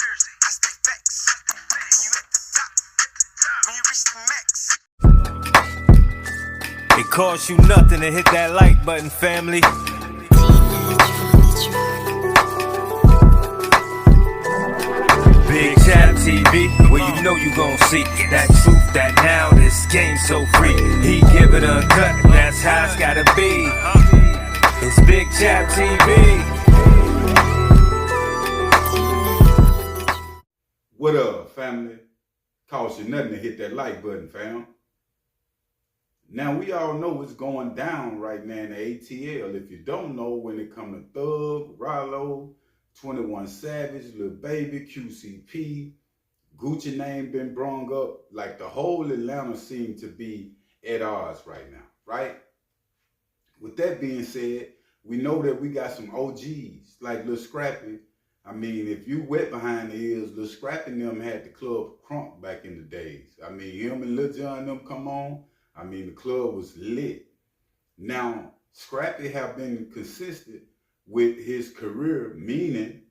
I stay facts. When you at the top, when you reach the max. It costs you nothing to hit that like button, family. Big Chap TV, where you know you gon' see that truth, that now this game so free. He give it uncut, that's how it's gotta be. It's Big Chap TV. What up, family? Cost you nothing to hit that like button, fam. Now, we all know what's going down right now in the ATL. If you don't know, when it come to Thug, Ralo, 21 Savage, Lil Baby, QCP, Gucci name been brung up, like the whole Atlanta seemed to be at odds right now, right? With that being said, we know that we got some OGs like Lil Scrappy. I mean, if you wet behind the ears, Lil Scrappy and them had the club crunk back in the days. I mean, him and Lil Jon and them come on. I mean, the club was lit. Now, Scrappy have been consistent with his career, meaning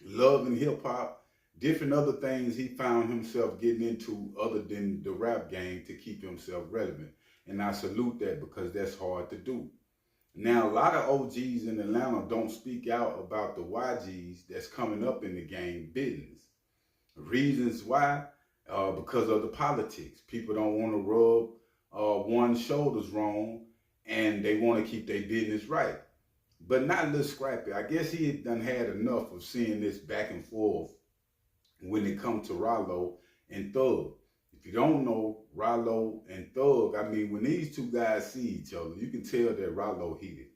love and hip hop, different other things he found himself getting into other than the rap game to keep himself relevant. And I salute that because that's hard to do. Now, a lot of OGs in Atlanta don't speak out about the YGs that's coming up in the game business. Reasons why? Because of the politics. People don't want to rub one's shoulders wrong, and they want to keep their business right. But not Lil Scrappy. I guess he had done had enough of seeing this back and forth when it comes to Ralo and Thug. If you don't know Ralo and Thug, I mean, when these two guys see each other, you can tell that Ralo heated.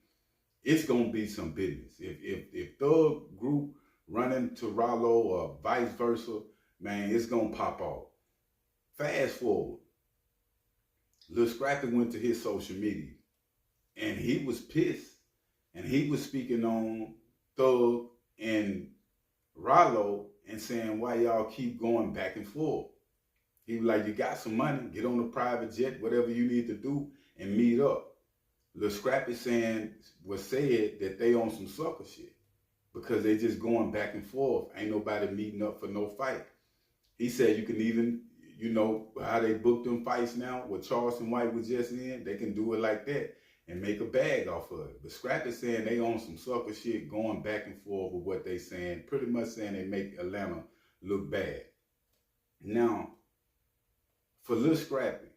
It's gonna be some business. If Thug group run into Ralo or vice versa, man, it's gonna pop off. Fast forward, Lil Scrappy went to his social media and he was pissed, and he was speaking on Thug and Ralo and saying, why y'all keep going back and forth? He was like, you got some money, get on a private jet, whatever you need to do, and meet up. Lil Scrappy said that they on some sucker shit because they just going back and forth. Ain't nobody meeting up for no fight. He said you can even, you know, how they book them fights now, what Charleston White was just in, they can do it like that and make a bag off of it. But Scrappy saying they on some sucker shit, going back and forth with what they saying, pretty much saying they make Atlanta look bad. Now, for Lil Scrappy,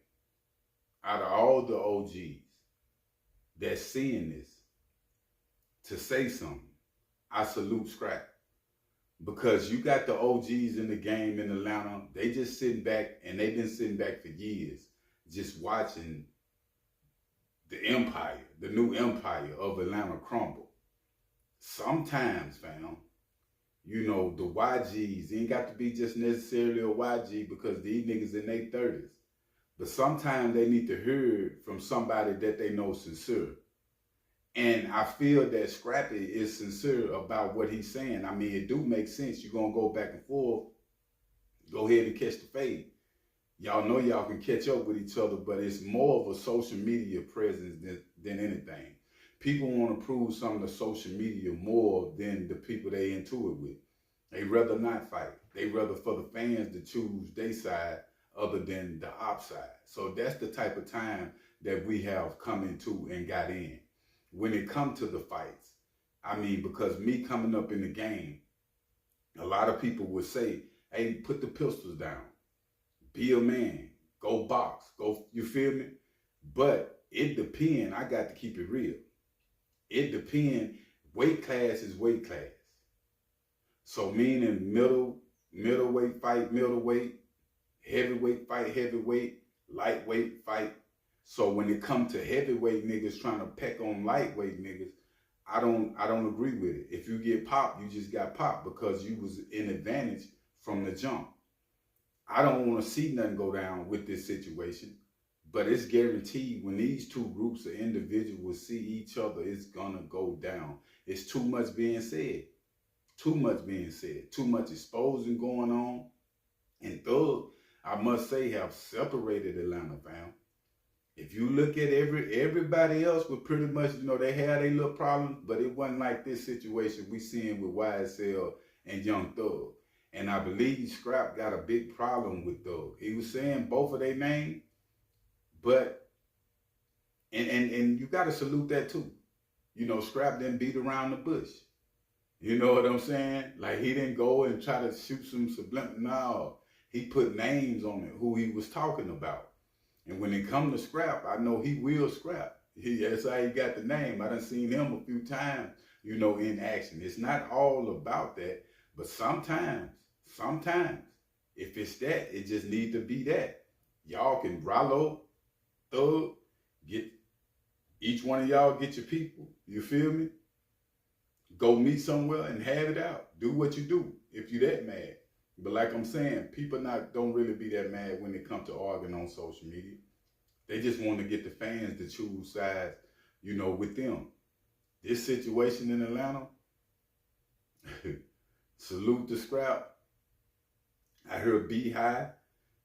out of all the OGs that's seeing this, to say something, I salute Scrappy. Because you got the OGs in the game in Atlanta, they just sitting back, and they've been sitting back for years, just watching the empire, the new empire of Atlanta crumble. Sometimes, fam, you know, the YGs ain't got to be just necessarily a YG because these niggas in their 30s. But sometimes they need to hear from somebody that they know sincere. And I feel that Scrappy is sincere about what he's saying. I mean, it do make sense. You're going to go back and forth. Go ahead and catch the fade. Y'all know y'all can catch up with each other, but it's more of a social media presence than anything. People want to prove some of the social media more than the people they into it with. They rather not fight. They rather for the fans to choose their side other than the op side. So that's the type of time that we have come into and got in. When it comes to the fights, I mean, because me coming up in the game, a lot of people would say, hey, put the pistols down. Be a man. Go box. Go, you feel me? But it depends. I got to keep it real. It depends. Weight class is weight class. So meaning middleweight fight middleweight, heavyweight fight heavyweight, lightweight fight. So when it comes to heavyweight niggas trying to peck on lightweight niggas, I don't agree with it. If you get popped, you just got popped because you was in advantage from the jump. I don't want to see nothing go down with this situation, but it's guaranteed when these two groups of individuals see each other, it's gonna go down. It's too much being said. Too much being said. Too much exposing going on. And Thug, I must say, have separated Atlanta, fam. If you look at everybody else with pretty much, you know, they had their little problems, but it wasn't like this situation we seeing with YSL and Young Thug. And I believe Scrap got a big problem with Thug. He was saying both of their names, but and you gotta salute that too. You know, Scrap didn't beat around the bush. You know what I'm saying? Like, he didn't go and try to shoot some subliminal. No, he put names on it, who he was talking about. And when it come to Scrap, I know he will scrap. That's how he got the name. I done seen him a few times, you know, in action. It's not all about that, but sometimes, if it's that, it just need to be that. Y'all can Ralo, Thug, get each one of y'all, get your people. You feel me? Go meet somewhere and have it out. Do what you do if you that mad. But like I'm saying, people don't really be that mad when it comes to arguing on social media. They just want to get the fans to choose sides, you know, with them. This situation in Atlanta, salute to Scrap. I heard B-High,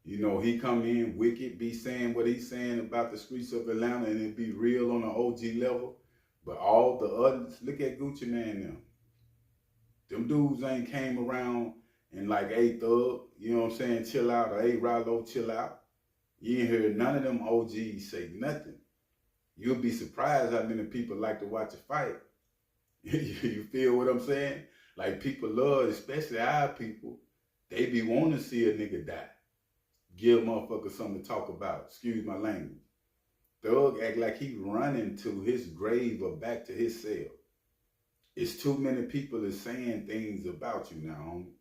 you know, he come in wicked, be saying what he's saying about the streets of Atlanta, and it be real on an OG level. But all the others, look at Gucci Man now. Them dudes ain't came around and like, hey, Thug, you know what I'm saying, chill out, or hey, Ralo, chill out. You ain't heard none of them OGs say nothing. You'll be surprised how many people like to watch a fight. You feel what I'm saying? Like, people love, especially our people, they be wanting to see a nigga die. Give motherfuckers something to talk about. Excuse my language. Thug act like he running to his grave or back to his cell. It's too many people is saying things about you now, homie.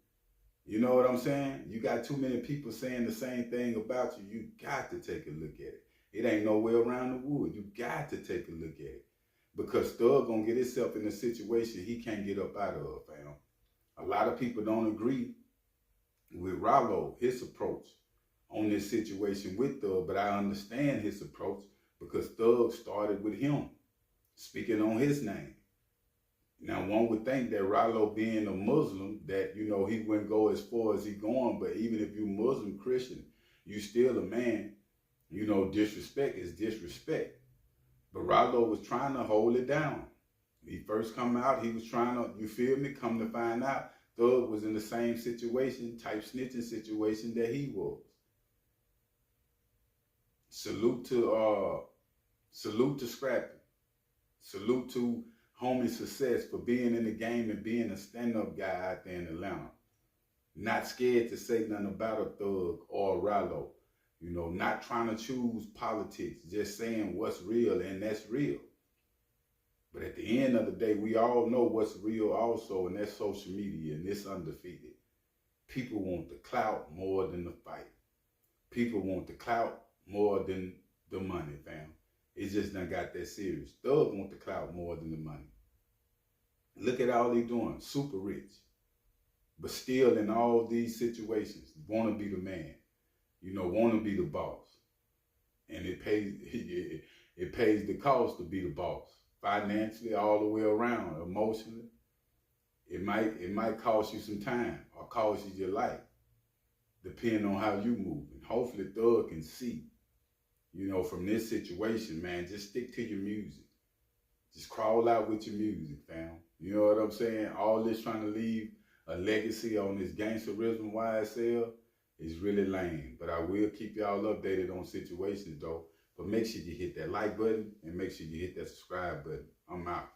You know what I'm saying? You got too many people saying the same thing about you. You got to take a look at it. It ain't no way around the wood. You got to take a look at it. Because Thug gonna get himself in a situation he can't get up out of, fam. A lot of people don't agree with Ralo, his approach on this situation with Thug, but I understand his approach because Thug started with him, speaking on his name. Now, one would think that Ralo being a Muslim, that, you know, he wouldn't go as far as he going, but even if you Muslim, Christian, you still a man. You know, disrespect is disrespect. But Ralo was trying to hold it down. He first come out, he was trying to, you feel me, come to find out, Thug was in the same situation, type snitching situation that he was. Salute to Scrappy. Salute to Homie Success for being in the game and being a stand-up guy out there in Atlanta. Not scared to say nothing about a Thug or a Ralo. You know, not trying to choose politics, just saying what's real, and that's real. But at the end of the day, we all know what's real also, and that's social media, and it's undefeated. People want the clout more than the fight. People want the clout more than the money, fam. It just done got that serious. Thug want the clout more than the money. Look at all they doing, super rich. But still in all these situations, want to be the man. You know, want to be the boss. And it pays the cost to be the boss. Financially, all the way around, emotionally. It might cost you some time or cost you your life, depending on how you move. And hopefully Thug can see, you know, from this situation, man, just stick to your music. Just crawl out with your music, fam. You know what I'm saying? All this trying to leave a legacy on this gangsterism YSL is really lame. But I will keep y'all updated on situations, though. But make sure you hit that like button and make sure you hit that subscribe button. I'm out.